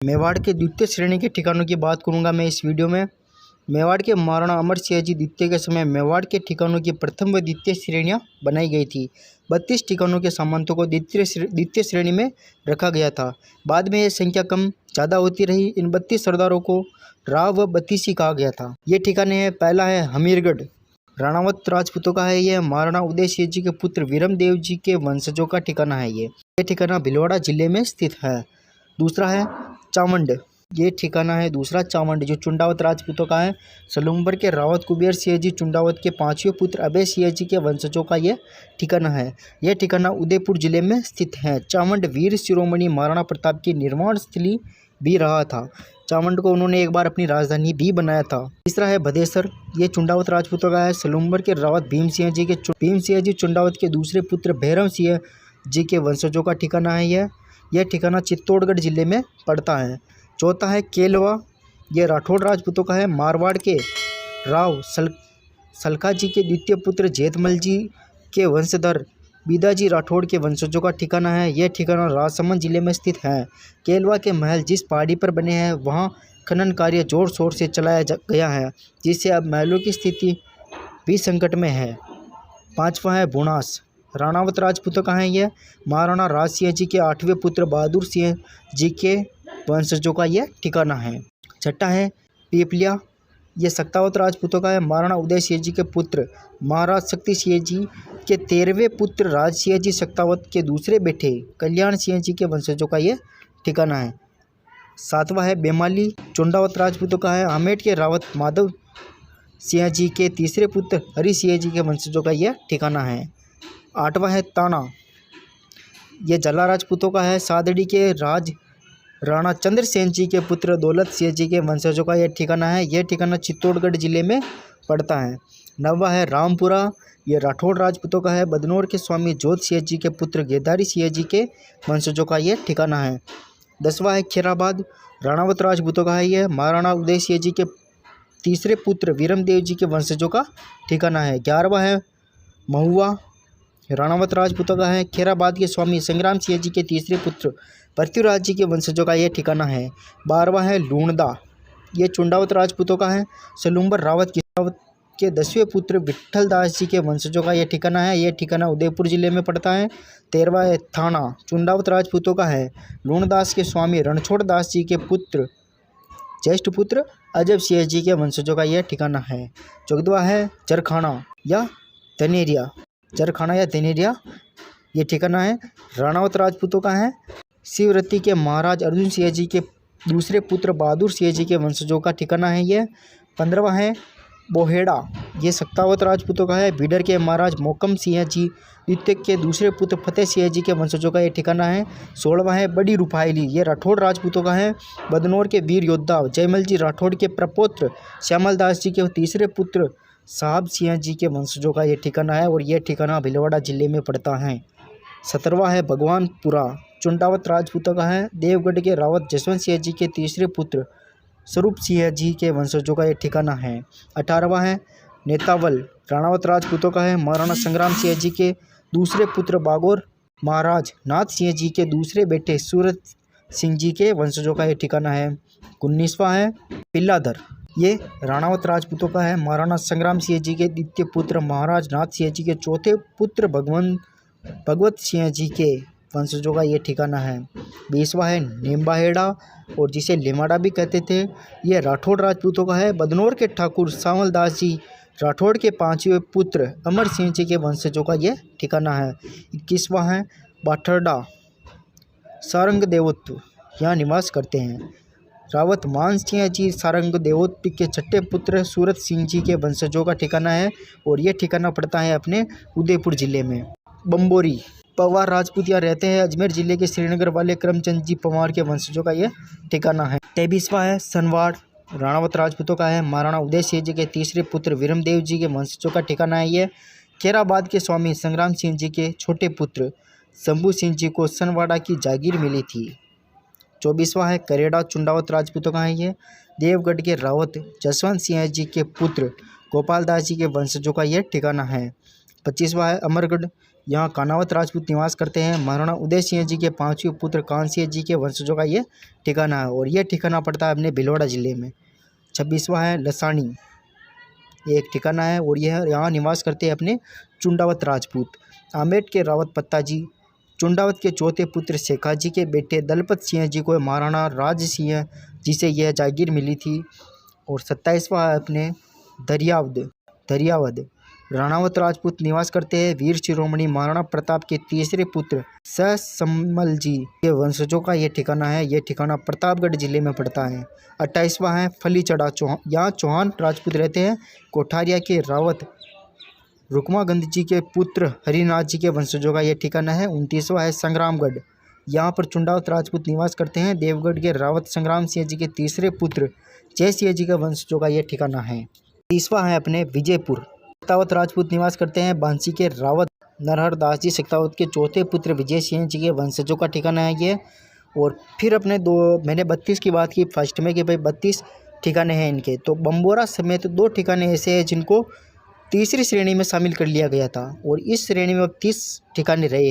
मेवाड़ के द्वितीय श्रेणी के ठिकानों की बात करूंगा मैं इस वीडियो में। मेवाड़ के महाराणा अमर सिंह जी द्वितीय के समय मेवाड़ के ठिकानों की प्रथम व द्वितीय श्रेणियां बनाई गई थी। 32 ठिकानों के सामंतों को द्वितीय श्रेणी में रखा गया था। बाद में यह संख्या कम ज़्यादा होती रही। इन 32 सरदारों को राव व बत्तीसी कहा गया था। ये ठिकाने हैं, पहला है हमीरगढ़, राणावत राजपूतों का है। ये महाराणा उदय सिंह जी के पुत्र वीरम देव जी के वंशजों का ठिकाना है। ये ठिकाना भीलवाड़ा जिले में स्थित है। दूसरा है चावंड, ये ठिकाना है दूसरा चावंड जो चुंडावत राजपूतों का है। सलूम्बर के रावत कुबेर सिंह जी चुंडावत के पांचवें पुत्र अभय सिंह जी के वंशजों का यह ठिकाना है। यह ठिकाना उदयपुर जिले में स्थित है। चावंड वीर शिरोमणि महाराणा प्रताप की निर्माण स्थली भी रहा था। चावंड को उन्होंने एक बार अपनी राजधानी भी बनाया था। तीसरा है भदेसर, ये चुंडावत राजपूतों का है। सलूम्बर के रावत भीम सिंह जी चुंडावत के दूसरे पुत्र भैरव सिंह जी के वंशजों का ठिकाना है। यह ठिकाना चित्तौड़गढ़ जिले में पड़ता है। चौथा है केलवा, यह राठौड़ राजपूतों का है। मारवाड़ के राव सलखा जी के द्वितीय पुत्र जेठमल जी के वंशधर बीदाजी राठौड़ के वंशजों का ठिकाना है। यह ठिकाना राजसमंद जिले में स्थित है। केलवा के महल जिस पहाड़ी पर बने हैं वहाँ खनन कार्य जोर शोर से चलाया गया है, जिससे अब महलों की स्थिति भी संकट में है। पांचवा है बुनास, राणावत राजपूतों का है। यह महाराणा राज सिंह जी के 8वें पुत्र बहादुर सिंह जी के वंशजों का यह ठिकाना है। छठा है पीपलिया, यह सक्तावत राजपूतों का है। महाराणा उदय सिंह जी के पुत्र महाराज शक्ति सिंह जी के 13वें पुत्र राज सिंह जी सक्तावत के दूसरे बेटे कल्याण सिंह जी के वंशजों का यह ठिकाना है। सातवां है बेमाली, चुंडावत राजपूतों का है। आमेट के रावत माधव सिंह जी के तीसरे पुत्र हरि सिंह जी के वंशजों का यह ठिकाना है। आठवां है ताना, यह जला राजपूतों का है। सादड़ी के राज राणा चंद्रसेन जी के पुत्र दौलत सिंह जी के वंशजों का यह ठिकाना है। यह ठिकाना चित्तौड़गढ़ जिले में पड़ता है। नौवां है रामपुरा, यह राठौड़ राजपूतों का है। बदनौर के स्वामी जोत सिंह जी के पुत्र गेदारी सिंह जी के वंशजों का यह ठिकाना है। 10वां है खैराबाद, राणावत राजपूतों का है। यह महाराणा उदय सिंह जी के तीसरे पुत्र वीरम देव जी के वंशजों का ठिकाना है। 11वां है महुआ, राणावत राजपूतों का है। खैराबाद के स्वामी संग्राम सिंह जी के तीसरे पुत्र पृथ्वीराज जी के वंशजों का यह ठिकाना है। 12वां है लूणदा, यह चुंडावत राजपूतों का है। सलूम्बर रावत के 10वें पुत्र विट्ठल दास जी के वंशजों का यह ठिकाना है। यह ठिकाना उदयपुर जिले में पड़ता है। 13वां है थाना, चुंडावत राजपूतों का है। लूणदास के स्वामी रणछोड़ दास जी के ज्येष्ठ पुत्र अजब सिंह जी के वंशजों का यह ठिकाना है। 14वां है जरखाना या धनेरिया, ये ठिकाना है राणावत राजपूतों का है। शिवरती के महाराज अर्जुन सिंह जी के दूसरे पुत्र बहादुर सिंह जी के वंशजों का ठिकाना है। यह 15वां है बोहेड़ा, ये सक्तावत राजपूतों का है। बीडर के महाराज मोकम सिंह जी द्वितीय के दूसरे पुत्र फतेह सिंह जी के वंशजों का यह ठिकाना है। 16वां है बड़ी रुपायली, ये राठौड़ राजपूतों का है। बदनौर के वीर योद्धा जयमल जी राठौड़ के प्रपौत्र श्यामल दास जी के तीसरे पुत्र साहब सिंह जी के वंशजों का यह ठिकाना है और यह ठिकाना भीलवाड़ा जिले में पड़ता है। 17वां है भगवानपुरा, चुंडावत राजपूतों का है। देवगढ़ के रावत जसवंत सिंह जी के तीसरे पुत्र स्वरूप सिंह जी के वंशजों का यह ठिकाना है। 18वां है नेतावल, राणावत राजपूतों का है। महाराणा संग्राम सिंह जी के दूसरे पुत्र बागौर महाराज नाथ सिंह जी के दूसरे बेटे सूरत सिंह जी के वंशजों का यह ठिकाना है। 19वां है पिल्लाधर, ये राणावत राजपूतों का है। महाराणा संग्राम सिंह जी के द्वितीय पुत्र महाराज नाथ सिंह जी के चौथे पुत्र भगवत सिंह जी के वंशजों का ये ठिकाना है। 20वां है निम्बाहेड़ा और जिसे लिमाड़ा भी कहते थे, ये राठौड़ राजपूतों का है। बदनौर के ठाकुर सांवल दास जी राठौड़ के 5वें पुत्र अमर सिंह जी के वंशजों का यह ठिकाना है। 21वां है बाठरडा, सारंग देवोत्व यहाँ निवास करते हैं। रावत मान सिंह जी सारंग देवोत्व के 6ठे पुत्र सूरत सिंह जी के वंशजों का ठिकाना है और यह ठिकाना पड़ता है अपने उदयपुर जिले में। बम्बोरी पवार राजपूत यहाँ रहते हैं। अजमेर जिले के श्रीनगर वाले करमचंद जी पवार के वंशजों का यह ठिकाना है। 23वां है सनवाड़, राणावत राजपूतों का है। महाराणा उदय सिंह जी के तीसरे पुत्र वीरम देव जी के वंशजों का ठिकाना है। यह खैराबाद के स्वामी संग्राम सिंह जी के छोटे पुत्र शंभू सिंह जी को सनवाड़ा की जागीर मिली थी। 24वां है करेड़ा, चुंडावत राजपूतों का है। ये देवगढ़ के रावत जसवंत सिंह जी के पुत्र गोपाल दास जी के वंशजों का यह ठिकाना है। 25वां है अमरगढ़, यहाँ कानावत राजपूत निवास करते हैं। महाराणा उदय सिंह जी के 5वें पुत्र कान सिंह जी के वंशजों का ये ठिकाना है और यह ठिकाना पड़ता है अपने भीलवाड़ा जिले में। 26वां है लसानी, ये एक ठिकाना है और यह यहाँ निवास करते हैं अपने चुंडावत राजपूत। आमेट के रावत पत्ता जी, चुंडावत के चौथे पुत्र शेखा जी के बेटे दलपत सिंह जी को महाराणा राज सिंह जिसे यह जागीर मिली थी। और 27वां है अपने दरियावद, राणावत राजपूत निवास करते हैं। वीर शिरोमणि महाराणा प्रताप के तीसरे पुत्र समल जी के वंशजों का यह ठिकाना है। यह ठिकाना प्रतापगढ़ जिले में पड़ता है। 28वां है फलीचढ़ा चौहान, यहाँ चौहान राजपूत रहते हैं। कोठारिया के रावत रुकमागंध जी के पुत्र हरिनाथ जी के वंशजों का यह ठिकाना है। 29वां है संग्रामगढ़, यहाँ पर चुंडावत राजपूत निवास करते हैं। देवगढ़ के रावत संग्राम सिंह जी के तीसरे पुत्र जय सिंह जी के वंशजों का यह ठिकाना है। 30वां है अपने विजयपुर, शेखावत राजपूत निवास करते हैं। बांसी के रावत नरहर दास जी शेखावत के चौथे पुत्र विजय सिंह जी के वंशजों का ठिकाना है ये। और फिर अपने मैंने 32 की बात की फर्स्ट में कि भाई 32 ठिकाने हैं इनके, तो बम्बोरा समेत 2 ठिकाने ऐसे हैं जिनको तीसरी श्रेणी में शामिल कर लिया गया था और इस श्रेणी में अब 30 ठिकाने रहे।